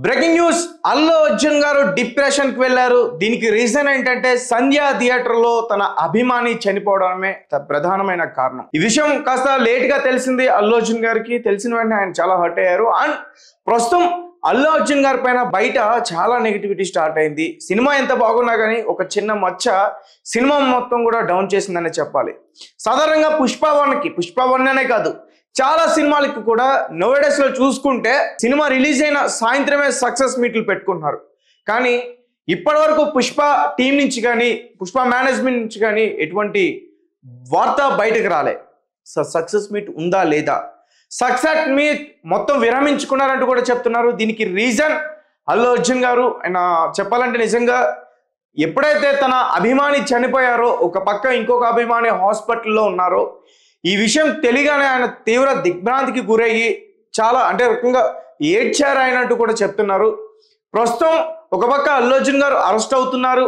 Breaking news, Allu Arjun గారు depression కి వెళ్లారు. దీనికి రీజన్ ఏంటంటే సంధ్య థియేటర్ లో తన అభిమాని చనిపోవడమే ప్రధానమైన కారణం. ఈ విషయం కాస్త లేట్ గా తెలిసింది అల్లు అర్జున్ గారికి. తెలిసిన వెంటనే ఆయన చాలా హర్ట్ అయ్యారు. అండ్ ప్రస్తుతం అల్లు అర్జున్ గారి పైన బయట చాలా నెగిటివిటీ స్టార్ట్ అయింది. సినిమా ఎంత బాగున్నా కానీ ఒక చిన్న మచ్చ సినిమా మొత్తం కూడా డౌన్ చేసిందనే చెప్పాలి. సాధారణంగా పుష్ప 1 అనే కాదు, చాలా సినిమాలకి కూడా నోవేడేస్ లో చూసుకుంటే సినిమా రిలీజ్ అయిన సాయంత్రమే సక్సెస్ మీట్లు పెట్టుకుంటున్నారు. కానీ ఇప్పటి వరకు పుష్ప టీం నుంచి కానీ పుష్ప మేనేజ్మెంట్ నుంచి కానీ ఎటువంటి వార్త బయటకు రాలే. సక్సెస్ మీట్ ఉందా లేదా, సక్సెస్ మీట్ మొత్తం విరమించుకున్నారంటూ కూడా చెప్తున్నారు. దీనికి రీజన్ అల్లు అర్జున్ గారు. ఆయన చెప్పాలంటే నిజంగా ఎప్పుడైతే తన అభిమాని చనిపోయారో, ఒక పక్క ఇంకొక అభిమాని హాస్పిటల్లో ఉన్నారో, ఈ విషయం తెలియగానే ఆయన తీవ్ర దిగ్భ్రాంతికి గురయ్యి చాలా అంటే రకంగా ఏడ్చారు అయినట్టు కూడా చెప్తున్నారు. ప్రస్తుతం ఒక పక్క అల్లు అర్జున్ గారు అరెస్ట్ అవుతున్నారు.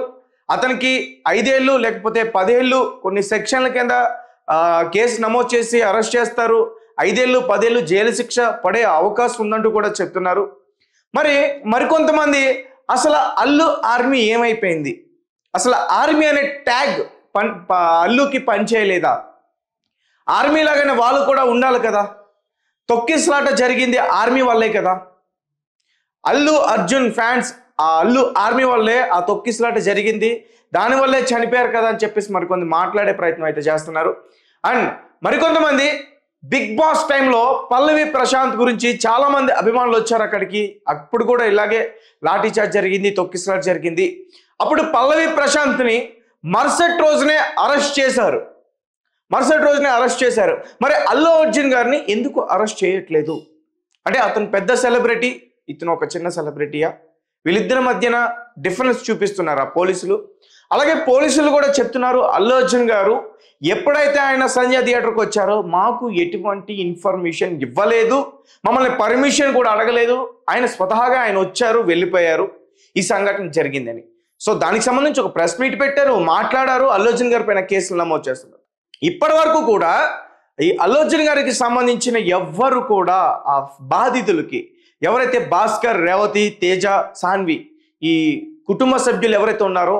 అతనికి 5 ఏళ్ళు లేకపోతే 10 ఏళ్ళు కొన్ని సెక్షన్ల కింద కేసు నమోదు చేసి అరెస్ట్ చేస్తారు. 5 ఏళ్ళు 10 ఏళ్ళు జైలు శిక్ష పడే అవకాశం ఉందంటూ కూడా చెప్తున్నారు. మరికొంతమంది అసలు అల్లు ఆర్మీ ఏమైపోయింది, అసలు ఆర్మీ అనే ట్యాగ్ అల్లుకి పనిచేయలేదా, ఆర్మీ లాగానే వాళ్ళు కూడా ఉండాలి కదా, తొక్కిసలాట జరిగింది ఆర్మీ వల్లే కదా, అల్లు అర్జున్ ఫ్యాన్స్ ఆ అల్లు ఆర్మీ వల్లే ఆ తొక్కిసలాట జరిగింది, దానివల్లే చనిపోయారు కదా అని చెప్పేసి మరికొంత మాట్లాడే ప్రయత్నం అయితే చేస్తున్నారు. అండ్ మరికొంతమంది బిగ్ బాస్ టైంలో పల్లవి ప్రశాంత్ గురించి చాలా మంది అభిమానులు వచ్చారు అక్కడికి. అప్పుడు కూడా ఇలాగే లాఠీ చార్జ్ జరిగింది, తొక్కిసలాట జరిగింది. అప్పుడు పల్లవి ప్రశాంత్ని మరుసటి రోజునే అరెస్ట్ చేశారు. మరి అల్లు అర్జున్ గారిని ఎందుకు అరెస్ట్ చేయట్లేదు? అంటే అతను పెద్ద సెలబ్రిటీ, ఇతను ఒక చిన్న సెలబ్రిటీయా? వీళ్ళిద్దరి మధ్యన డిఫరెన్స్ చూపిస్తున్నారా పోలీసులు? అలాగే పోలీసులు కూడా చెప్తున్నారు, అల్లు అర్జున్ గారు ఎప్పుడైతే ఆయన సంధ్య థియేటర్కి వచ్చారో మాకు ఎటువంటి ఇన్ఫర్మేషన్ ఇవ్వలేదు, మమ్మల్ని పర్మిషన్ కూడా అడగలేదు, ఆయన స్వతహాగా ఆయన వచ్చారు, వెళ్ళిపోయారు, ఈ సంఘటన జరిగిందని. సో దానికి సంబంధించి ఒక ప్రెస్ మీట్ పెట్టారు, మాట్లాడారు, అల్లు అర్జున్ గారి పైన కేసులు నమోదు చేస్తున్నారు. ఇప్పటి వరకు కూడా ఈ అల్లు అర్జున్ గారికి సంబంధించిన ఎవ్వరు కూడా ఆ బాధితులకి, ఎవరైతే భాస్కర్, రేవతి, తేజ, సాన్వి ఈ కుటుంబ సభ్యులు ఎవరైతే ఉన్నారో,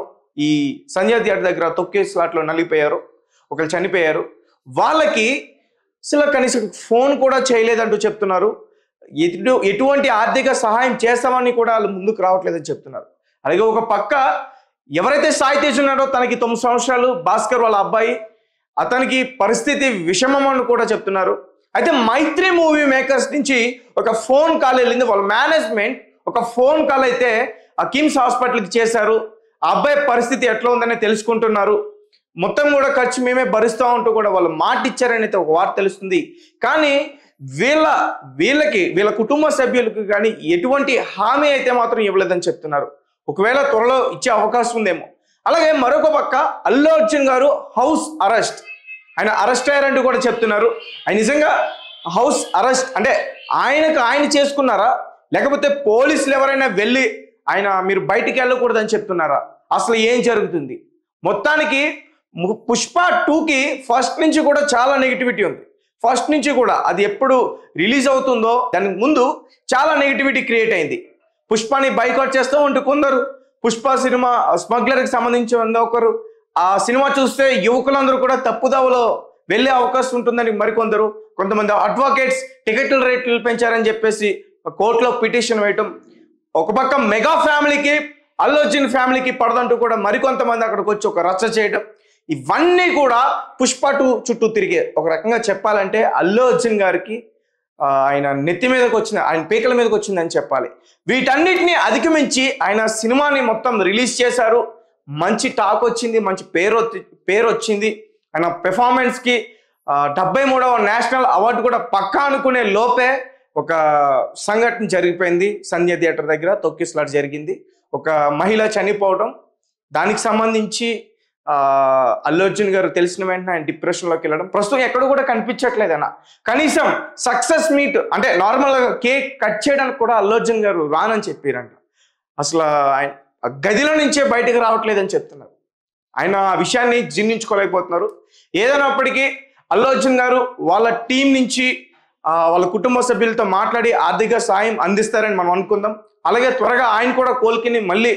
ఈ సంధ్య థియేటర్ దగ్గర తొక్కేస్లాట్లో నలిగిపోయారో, ఒకరు చనిపోయారు, వాళ్ళకి అసలు కనీసం ఫోన్ కూడా చేయలేదంటూ చెప్తున్నారు. ఎటువంటి ఆర్థిక సహాయం చేస్తామని కూడా వాళ్ళు ముందుకు రావట్లేదని చెప్తున్నారు. అలాగే ఒక పక్క ఎవరైతే సాయి తేజ్ ఉన్నారో, తనకి 9 సంవత్సరాలు, భాస్కర్ వాళ్ళ అబ్బాయి, అతనికి పరిస్థితి విషమం అని కూడా చెప్తున్నారు. అయితే మైత్రి మూవీ మేకర్స్ నుంచి ఒక ఫోన్ కాల్ వెళ్ళింది. వాళ్ళ మేనేజ్మెంట్ ఒక ఫోన్ కాల్ అయితే ఆ కిమ్స్ హాస్పిటల్కి చేశారు. ఆ అబ్బాయి పరిస్థితి ఎట్లా ఉందని తెలుసుకుంటున్నారు. మొత్తం కూడా ఖర్చు మేమే భరిస్తూ ఉంటూ కూడా వాళ్ళు మాట ఇచ్చారని అయితే ఒక వార్త తెలుస్తుంది. కానీ వీళ్ళ కుటుంబ సభ్యులకు కానీ ఎటువంటి హామీ అయితే మాత్రం ఇవ్వలేదని చెప్తున్నారు. ఒకవేళ త్వరలో ఇచ్చే అవకాశం ఉందేమో. అలాగే మరొక పక్క అల్లు అర్జున్ గారు హౌస్ అరెస్ట్, ఆయన అరెస్ట్ అయ్యారంటూ కూడా చెప్తున్నారు. ఆయన నిజంగా హౌస్ అరెస్ట్ అంటే ఆయన చేసుకున్నారా, లేకపోతే పోలీసులు ఎవరైనా వెళ్ళి ఆయన మీరు బయటికి వెళ్ళకూడదని చెప్తున్నారా, అసలు ఏం జరుగుతుంది? మొత్తానికి పుష్ప 2కి ఫస్ట్ నుంచి కూడా చాలా నెగిటివిటీ ఉంది. ఫస్ట్ నుంచి కూడా అది ఎప్పుడు రిలీజ్ అవుతుందో దానికి ముందు చాలా నెగిటివిటీ క్రియేట్ అయింది. పుష్పని బైకాట్ చేస్తూ ఉంటూ కొందరు, పుష్ప సినిమా స్మగ్లర్కి సంబంధించిన ఒకరు, ఆ సినిమా చూస్తే యువకులందరూ కూడా తప్పుదావలో వెళ్ళే అవకాశం ఉంటుందని మరికొందరు, కొంతమంది అడ్వకేట్స్ టికెట్ల రేట్లు పెంచారని చెప్పేసి కోర్టులో పిటిషన్ వేయటం, ఒక పక్క మెగా ఫ్యామిలీకి అల్లు అర్జున్ ఫ్యామిలీకి పడదంటూ కూడా మరికొంతమంది అక్కడికి వచ్చి ఒక రచ్చ చేయడం, ఇవన్నీ కూడా పుష్ప 2 చుట్టూ తిరిగే. ఒక రకంగా చెప్పాలంటే అల్లు అర్జున్ గారికి ఆయన నెత్తి మీదకి వచ్చిన, ఆయన పీకల మీదకి వచ్చిందని చెప్పాలి. వీటన్నిటిని అధిగమించి ఆయన సినిమాని మొత్తం రిలీజ్ చేశారు. మంచి టాక్ వచ్చింది, మంచి పేరు వచ్చింది. ఆయన పెర్ఫార్మెన్స్కి 73వ నేషనల్ అవార్డు కూడా పక్కా అనుకునే లోపే ఒక సంఘటన జరిగిపోయింది. సంధ్య థియేటర్ దగ్గర తొక్కిసలాట జరిగింది, ఒక మహిళ చనిపోవడం. దానికి సంబంధించి అల్లు అర్జున్ గారు తెలిసిన వెంటనే ఆయన డిప్రెషన్లోకి వెళ్ళడం. ప్రస్తుతం ఎక్కడ కూడా కనిపించట్లేదు అన్న. కనీసం సక్సెస్ మీట్ అంటే నార్మల్గా కేక్ కట్ చేయడానికి కూడా అల్లు అర్జున్ గారు రానని చెప్పారంట. అసలు ఆయన గదిలో నుంచే బయటకు రావట్లేదని చెప్తున్నారు. ఆయన ఆ విషయాన్ని జీర్ణించుకోలేకపోతున్నారు. ఏదైనప్పటికీ అల్లు అర్జున్ గారు వాళ్ళ టీం నుంచి వాళ్ళ కుటుంబ సభ్యులతో మాట్లాడి ఆర్థిక సాయం అందిస్తారని మనం అనుకుందాం. అలాగే త్వరగా ఆయన కూడా కోలుకుని మళ్ళీ